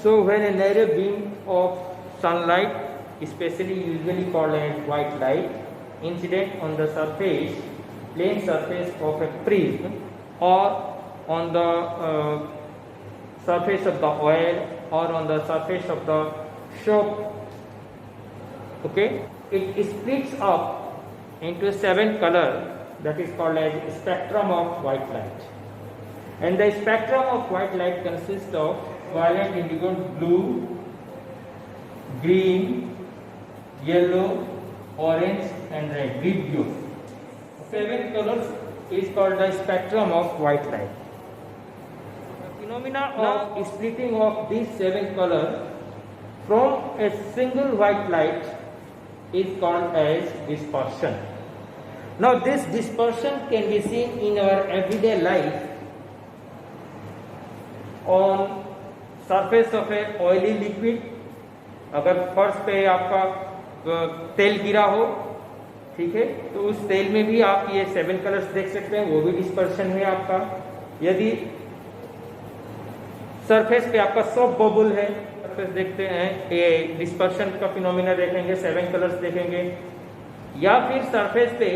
So when a narrow beam of sunlight, especially usually called as white light, incident on the surface, plane surface of a prism or on the surface of the oil or on the surface of the soap, okay, it splits up into 7 color, that is called as spectrum of white light. And the spectrum of white light consists of violet, indigo, blue, green, yellow, orange and red, deep blue. 7 colors is called the spectrum of white light. The phenomena of splitting of these 7 colors from a single white light is called as dispersion. Now this dispersion can be seen in our everyday life on surface of a oily liquid. अगर फर्श पे आपका तेल गिरा हो, ठीक है, तो उस तेल में भी आप ये 7 कलर्स देख सकते हैं, वो भी डिस्पर्शन है आपका। यदि सरफेस पे आपका सॉफ्ट बबल है, सरफेस देखते हैं, ये डिस्पर्शन का फिनोमिना देखेंगे, 7 कलर्स देखेंगे। या फिर सरफेस पे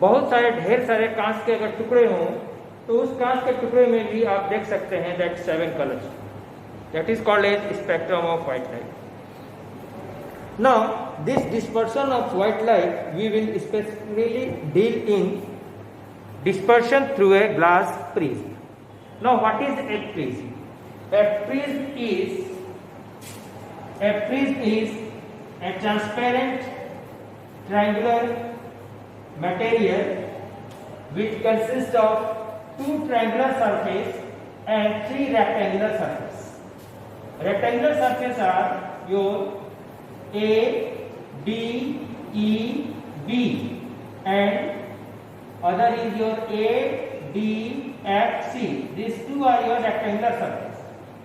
बहुत सारे ढेर सारे कांच के अगर टुकड़े हों, तो उस कांच के टुकड़े में भी आप देख सकते हैं that 7 colours, that is called as spectrum of white light. Now this dispersion of white light we will specifically deal in dispersion through a glass prism. Now what is a prism? A prism is a transparent triangular material which consists of 2 triangular surface and 3 rectangular surface. Rectangular surface are your A, D, E, B and other is your A, D, F, C. These 2 are your rectangular surface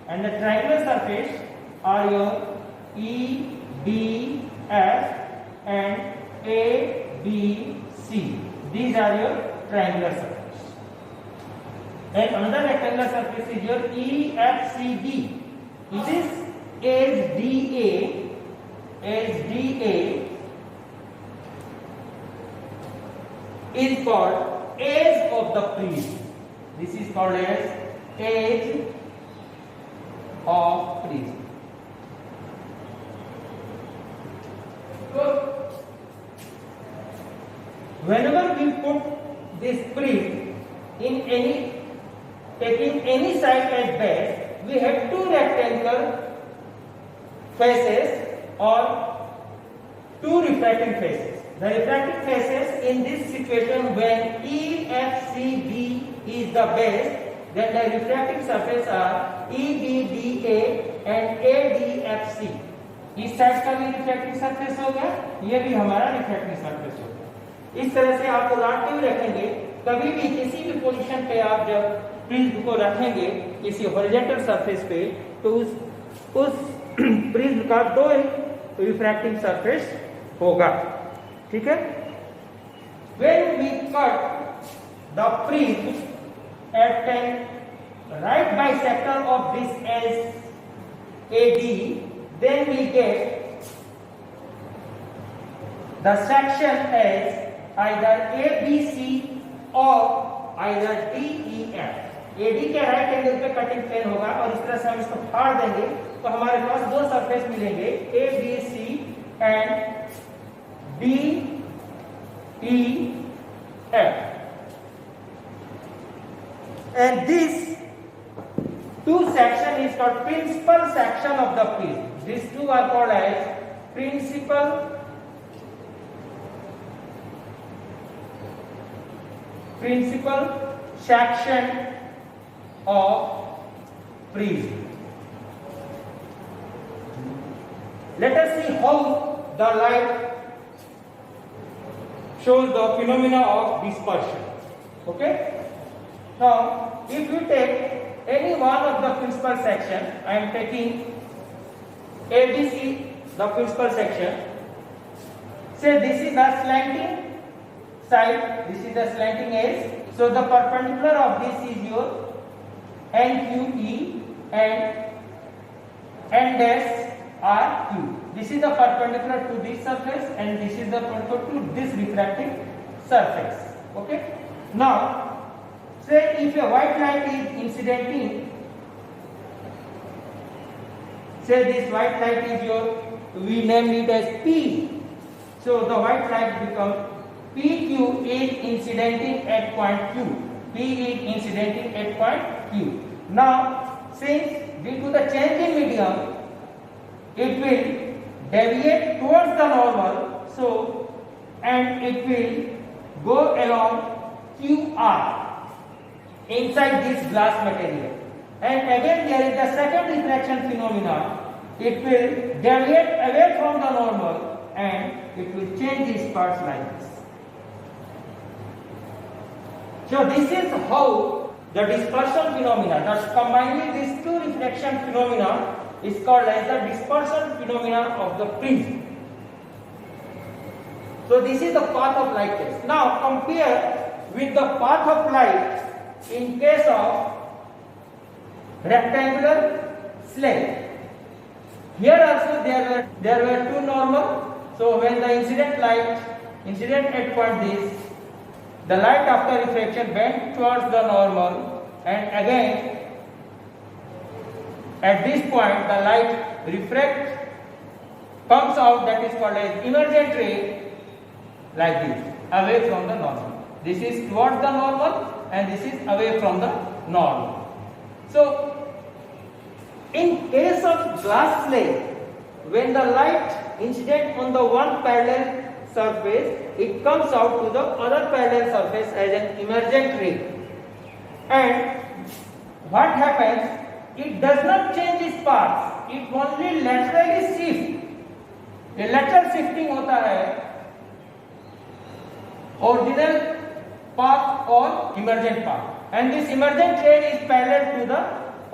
and the triangular surface are your E, D, F and A, B, C. These are your triangular surface. And another rectangular surface is your E, F, C, D. This edge DA is called edge of the prism. This is called as edge of prism. So, whenever we put this prism in taking any side as base, we have 2 rectangular faces or 2 refracting faces. The refracting faces in this situation, when EFCB is the base, then the refracting surface are EBDA and ADFC. इस side का भी refractive surface हो गया, ये भी हमारा refractive surface हो गया। इस तरह से आप लगाते हुए रखेंगे, कभी भी किसी भी पोजीशन पे आप जब प्रिज्म को रखेंगे किसी हॉरिजॉन्टल सरफेस पे, तो उस प्रिज्म का 2 रिफ्रैक्टिंग सरफेस होगा, ठीक है। When we cut the prism at a right bisector of this edge AD, then we get the section as either ABC or either DEF. AD के राइट एंगल पे cutting plane होगा और इस तरह से हम इसको फाड़ देंगे तो हमारे पास 2 सरफेस मिलेंगे, ABC and DEF. And this 2 section is called principal section of the prism. These 2 are called as principal section of prism. Let us see how the light shows the phenomena of dispersion. Okay? Now, if you take any one of the principal section, I am taking ABC, the principal section. Say this is the slanting side, this is the slanting edge. So the perpendicular of this is your NQE and and dash are Q. This is the perpendicular to this surface and this is the perpendicular to this refracting surface. Okay. Now, say if a white light is incidenting, say this white light is we name it as P. So the white light becomes PQ is incidenting at point Q. P is incidenting at point Q. Now, since due to the change in medium, it will deviate towards the normal, so and it will go along QR inside this glass material. And again there is the second refraction phenomena. It will deviate away from the normal and it will change its parts like this. So this is how the dispersion phenomena, that combining these two reflection phenomena is called as the dispersion phenomena of the prism. So this is the path of light test. Now compare with the path of light in case of rectangular slate. Here also there were two normal. So when the incident at point this, the light after refraction bent towards the normal, and again at this point the light refracts, comes out, that is called as emergent ray, like this, away from the normal. This is towards the normal and this is away from the normal. So in case of glass slate, when the light incident on the one parallel surface, it comes out to the other parallel surface as an emergent ray. And what happens? It does not change its path, it only laterally shifts. A lateral shifting होता है original path or emergent path, and this emergent ray is parallel to the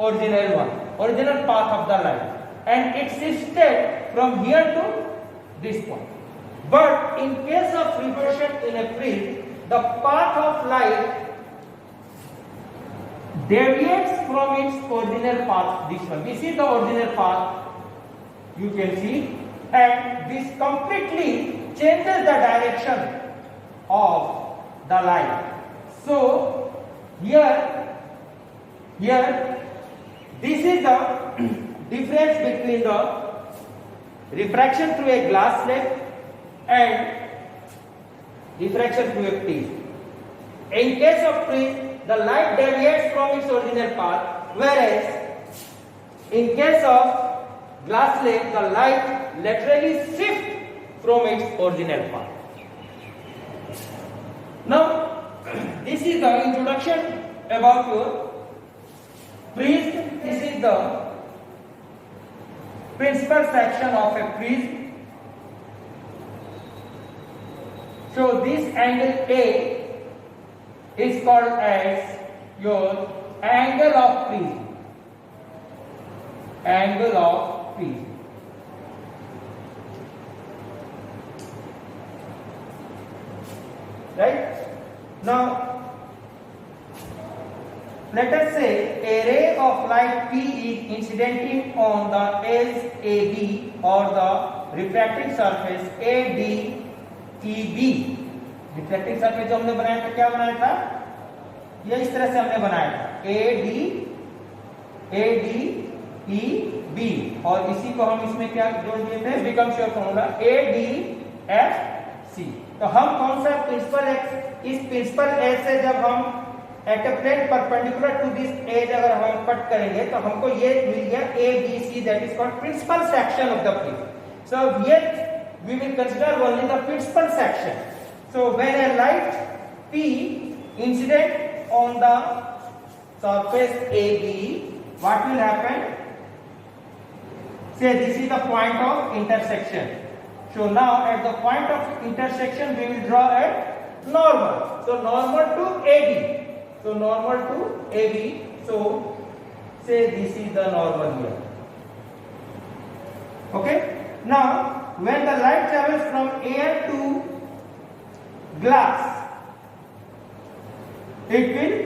original one, original path of the light, and it shifted from here to this point. But in case of refraction in a prism, the path of light deviates from its original path. This is the original path, you can see, and this completely changes the direction of the light. So here this is the difference between the refraction through a glass slate and refraction through a prism. In case of prism, the light deviates from its original path, whereas in case of glass slate, the light laterally shifts from its original path. Now, this is the introduction about your prism. This is the principal section of a prism. So this angle A is called as your angle of prism. Angle of prism. Right? Now, let us say a ray of light P is incidenting on the edge AB or the refracting surface ADEB. Reflecting surface जो हमने बनाया था, क्या बनाया था? ये इस तरह से हमने बनाया था ADEB, और इसी को हम इसमें क्या जोड़ दिए थे? Becomes your formula ADFC. तो हम कौन सा प्रिंसिपल एक्स, इस प्रिंसिपल एज से जब हम at a plane perpendicular to this edge अगर हम कट करेंगे तो हमको ये मिल गया ABC, that is called principal section of the prism. So here we will consider only the principal section. So when a light P incident on the surface AB, what will happen? Say this is the point of intersection. So now at the point of intersection we will draw a normal. So normal to AB. So normal to AB. So say this is the normal here. Okay. Now when the light travels from air to glass, it will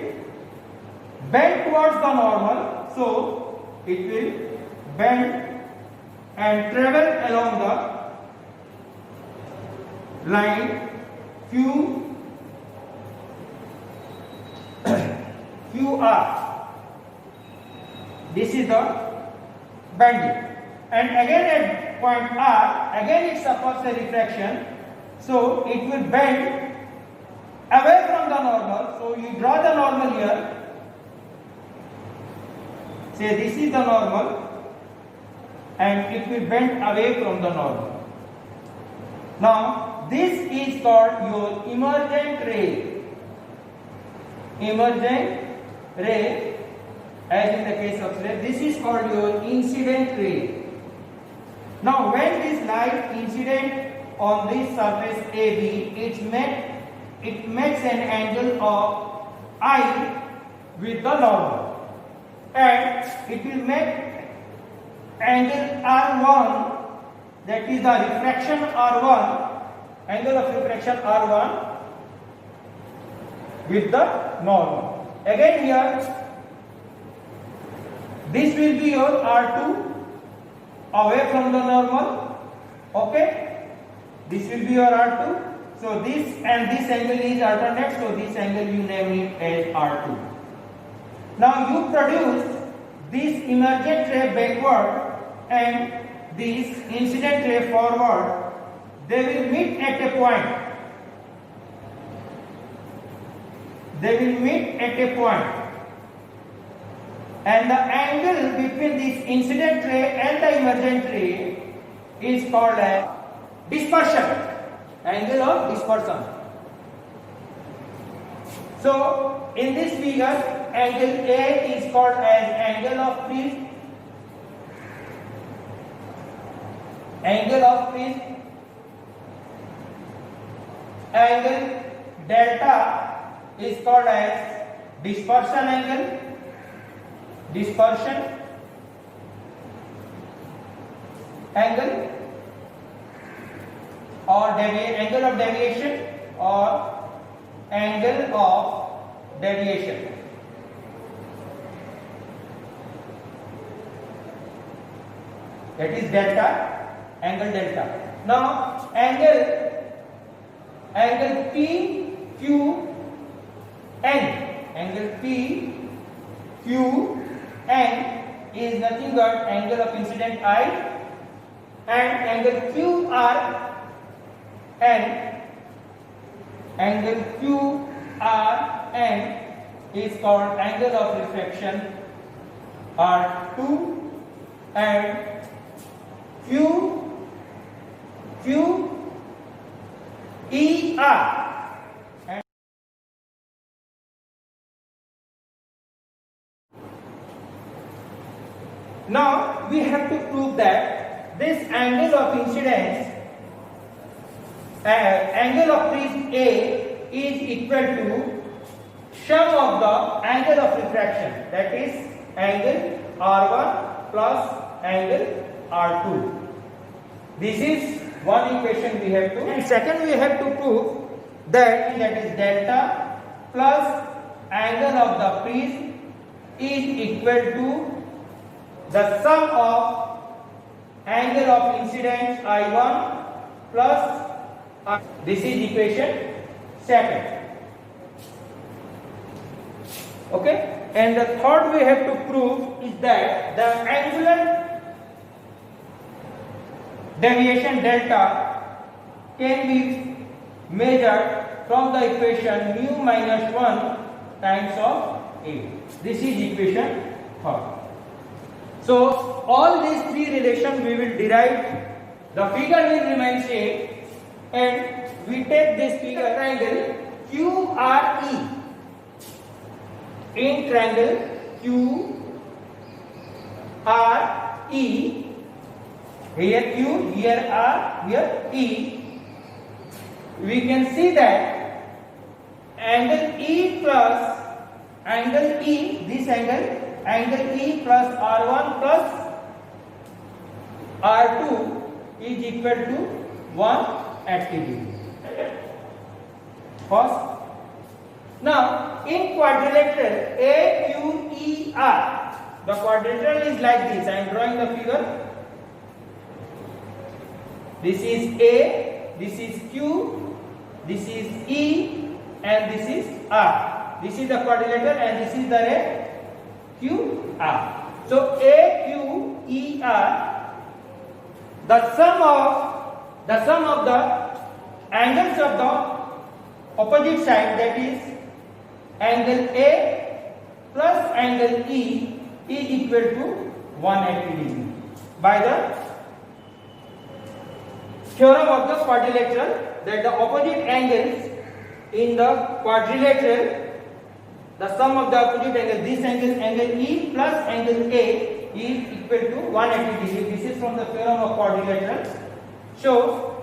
bend towards the normal. So it will bend and travel along the line QR. This is the bending, and again at point R, again it suffers a refraction, so it will bend away from the normal. So you draw the normal here. Say this is the normal, and it will bend away from the normal. Now this is called your emergent ray. Emergent ray, as in the case of slave, this is called your incident ray. Now when this light incident on this surface AB, it makes an angle of I with the normal, and it will make angle R1, that is the refraction R1, angle of refraction R1 with the normal. Again here, this will be your R2 away from the normal. Okay, this will be your R2. So this and this angle is alternate, so this angle you name it as R2. Now you produce this emergent ray backward and this incident ray forward. They will meet at a point. They will meet at a point, and the angle between this incident ray and the emergent ray is called as dispersion, angle of dispersion. So in this figure, angle A is called as angle of freeze, angle of freeze. Angle delta is called as dispersion angle, dispersion angle, or angle of deviation, or angle of deviation. That is delta, angle delta. Now angle PQN, angle PQN is nothing but angle of incident I, and angle QRN, angle QRN is called angle of refraction R2, and QER. Now we have to prove that this angle of incidence, angle of freeze A is equal to sum of the angle of refraction, that is angle R1 plus angle R2. This is one equation we have to, and second we have to prove that is delta plus angle of the freeze is equal to the sum of angle of incidence I1 plus this is equation second. Okay, and the third we have to prove is that the angular deviation delta can be measured from the equation mu minus 1 times of A. This is equation third. So all these three relations we will derive. The figure will remain same, and we take this figure triangle QRE. In triangle QRE, here Q, here R, here E, we can see that angle E plus angle E, this angle E plus R1 plus R2 is equal to 180 degree. First, now in quadrilateral AQER, the quadrilateral is like this. I am drawing the figure. This is A, this is Q, this is E, and this is R. This is the quadrilateral and this is the ray QR. So A, Q, E, R, the sum of the angles of the opposite side, that is angle A plus angle E, is equal to 180 degree by the theorem of the quadrilateral, that the opposite angles in the quadrilateral, the sum of the opposite angle, this angle, angle E plus angle A, is equal to 180 degree. This is from the theorem of quadrilateral. So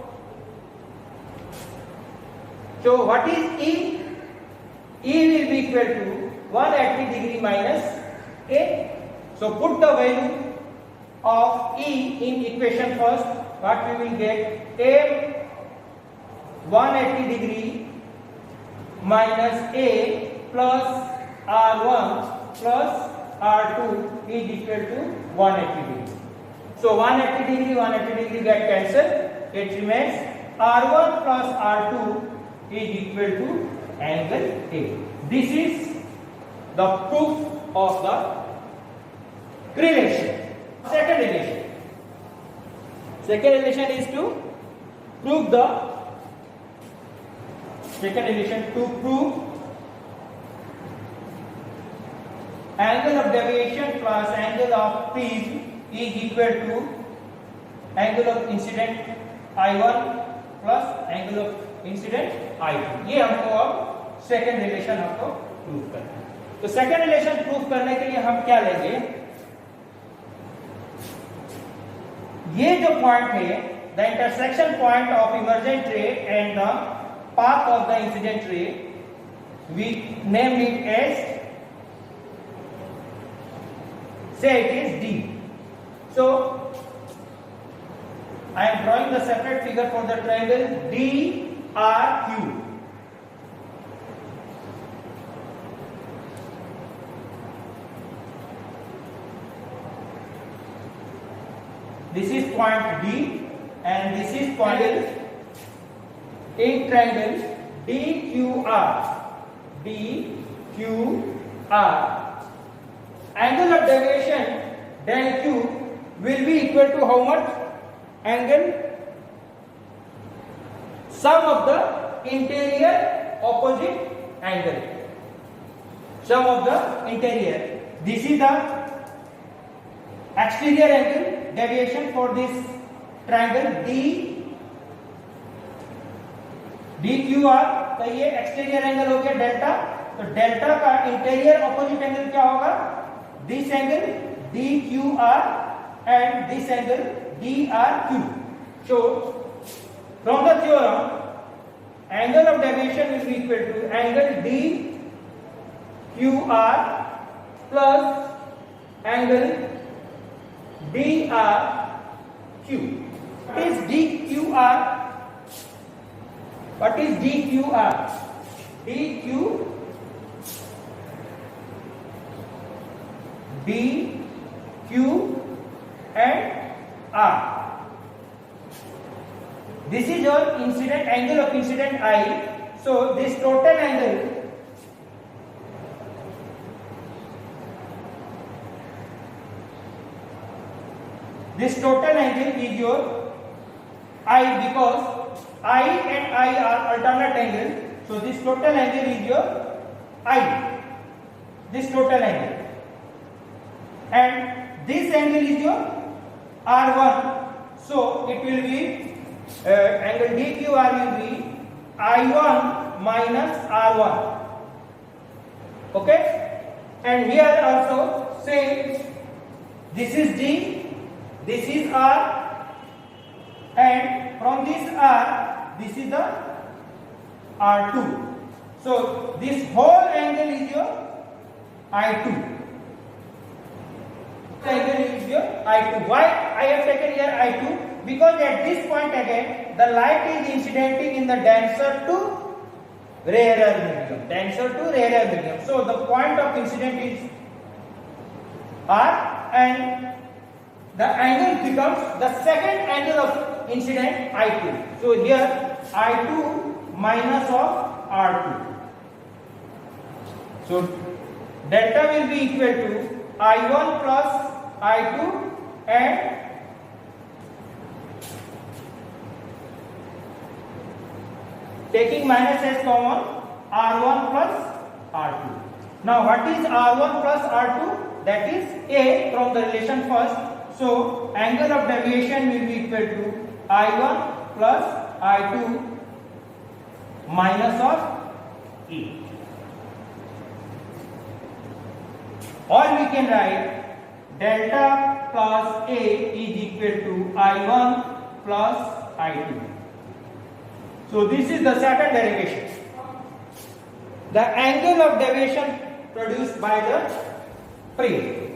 what is E? E will be equal to 180 degree minus A. So put the value of E in equation first. What we will get? A 180 degree minus A plus R1 plus R2 is equal to 180 degree. So 180 degree get cancelled. It remains R1 plus R2 is equal to angle A. This is the proof of the relation. Second relation is to prove angle of deviation plus angle of prism is equal to angle of incident I1 plus angle of incident I2. ये हमको अब second relation हमको prove करना है. तो second relation prove करने के लिए हम क्या लेंगे? ये जो पॉइंट है, the intersection point of emergent ray and the path of the incident ray, we name it as, say it is D. So I am drawing the separate figure for the triangle DRQ. This is point D and this is point in triangle DQR. DQR. Angle of deviation del Q will be equal to how much? Angle sum of the interior opposite angle. Sum of the interior. This is the exterior angle deviation for this triangle DQR. तो ये exterior angle हो गया delta. तो delta का interior opposite angle क्या होगा? This angle DQR and this angle DRQ. So from the theorem, angle of deviation will be equal to angle DQR plus angle DRQ. What is DQR? What is DQR? D, Q and R. This is your incident angle of incident I. So this total angle is your I, because I and I are alternate angles. So this total angle is your I. This total angle. And this angle is your R1, so it will be angle DQR will be I1 minus R1. Okay, and here also same. This is D, this is R, and from this R, this is the R2. So this whole angle is your I2. Angle is your I2. Why I have taken here I2? Because at this point again the light is incidenting in the denser to rarer medium. Denser to rarer medium. So the point of incident is R and the angle becomes the second angle of incident I2. So here I2 minus of R2. So delta will be equal to I1 plus I2 and taking minus as common, R1 plus R2. Now what is R1 plus R2? That is A from the relation first. So angle of deviation will be equal to I1 plus I2 minus of A. Or we can write delta plus A is equal to I1 plus I2. So this is the second derivation. The angle of deviation produced by the prism.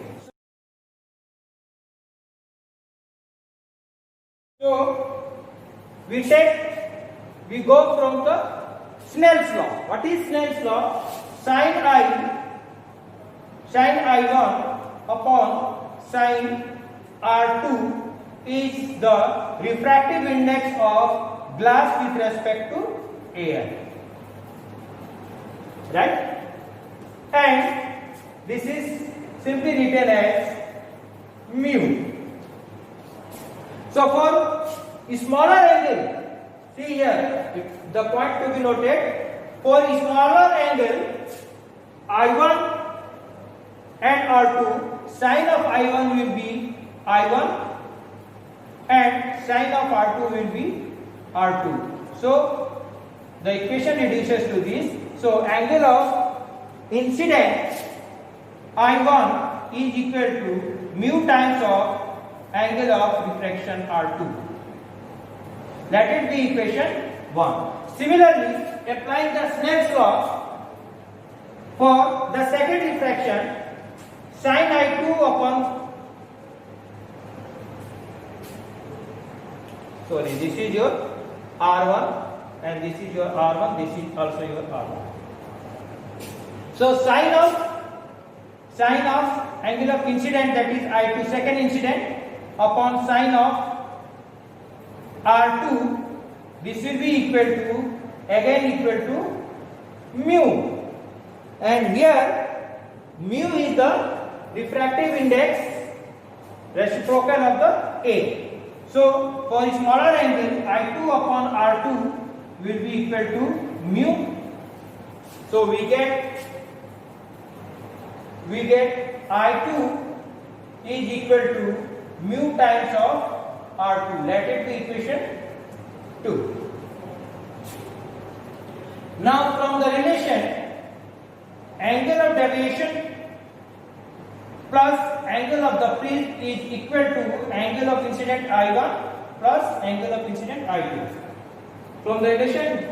So we go from the Snell's law. What is Snell's law? Sin I1 upon sin R2 is the refractive index of glass with respect to air. Right? And this is simply written as mu. So for smaller angle, see here, the point to be noted, for smaller angle I1 and R2, sin of I1 will be I1 and sin of R2 will be R2. So the equation reduces to this. So angle of incident I1 is equal to mu times of angle of refraction R2. That is the equation 1. Similarly, applying the Snell's law for the second refraction, sin I2 upon, this is your R1 and this is your R1, this is also your R1. So sin of angle of incident, that is I2 second incident, upon sin of R2, this will be equal to mu, and here mu is the refractive index reciprocal of the A. So for a smaller angle, I2 upon R2 will be equal to mu. So we get I2 is equal to mu times of R2. Let it be equation 2. Now from the relation, angle of deviation plus angle of the prism is equal to angle of incident I1 plus angle of incident I2. From the relation,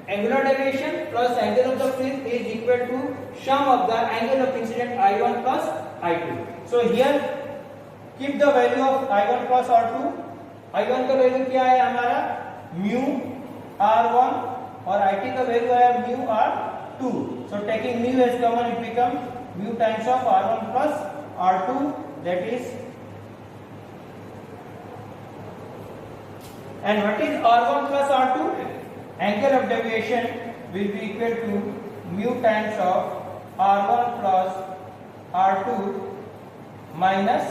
angular deviation plus angle of the prism is equal to sum of the angle of incident I1 plus I2. So here keep the value of I1 plus R2. I1 का value क्या है हमारा mu R1 और IT का value है mu R2. So taking mu as common, it becomes mu times of R1 plus R2, that is, and what is R1 plus R2? Angle of deviation will be equal to mu times of R1 plus R2 minus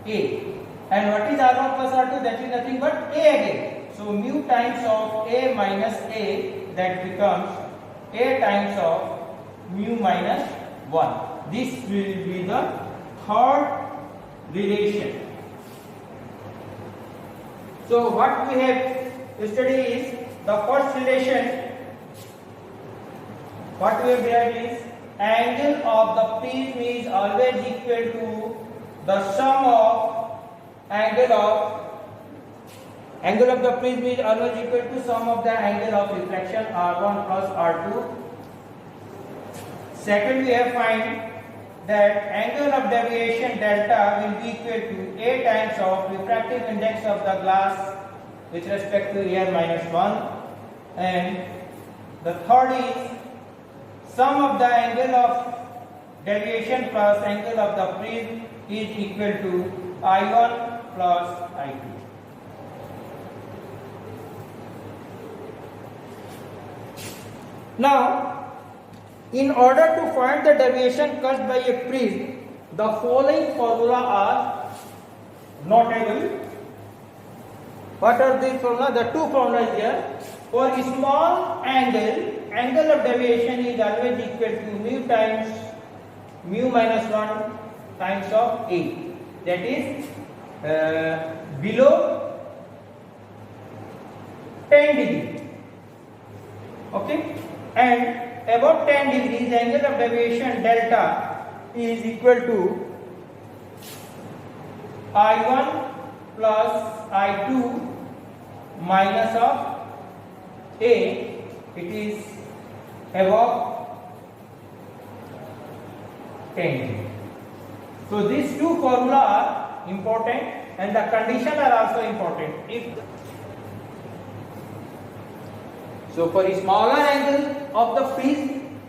A. And what is R1 plus R2? That is nothing but A again. So mu times of A minus A, that becomes A times of mu minus 1. This will be the third relation. So what we have studied is the first relation. What we have read is angle of the prism is always equal to the sum of angle of the prism is always equal to sum of the angle of refraction R1 plus R2. Second, we have find that angle of deviation delta will be equal to A times of refractive index of the glass with respect to air minus 1. And the third is sum of the angle of deviation plus angle of the prism is equal to I1 plus I2. Now, in order to find the deviation caused by a prism, the following formula are notable. What are these formula? The two formulas here. For a small angle of deviation is always equal to mu times mu minus 1 times of A. That is below 10 degree. Okay? And above 10 degrees, angle of deviation delta is equal to I1 plus I2 minus of A. It is above 10 degree. So these two formula are important and the condition are also important. So for a smaller angle of the prism,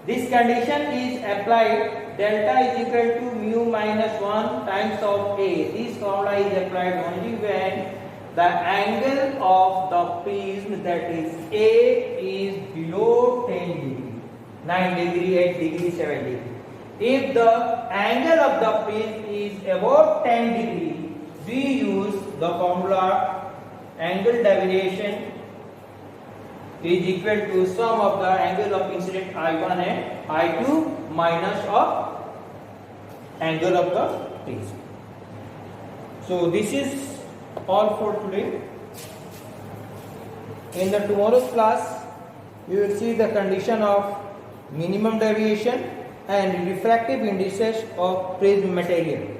this condition is applied. Delta is equal to mu minus 1 times of A. This formula is applied only when the angle of the prism, that is A, is below 10 degree, 9 degree, 8 degree, 7 degree. If the angle of the prism is above 10 degree, we use the formula angle deviation is equal to sum of the angle of incident I1 and I2 minus of angle of the prism. So this is all for today. In the tomorrow's class, you will see the condition of minimum deviation and refractive indices of prism material.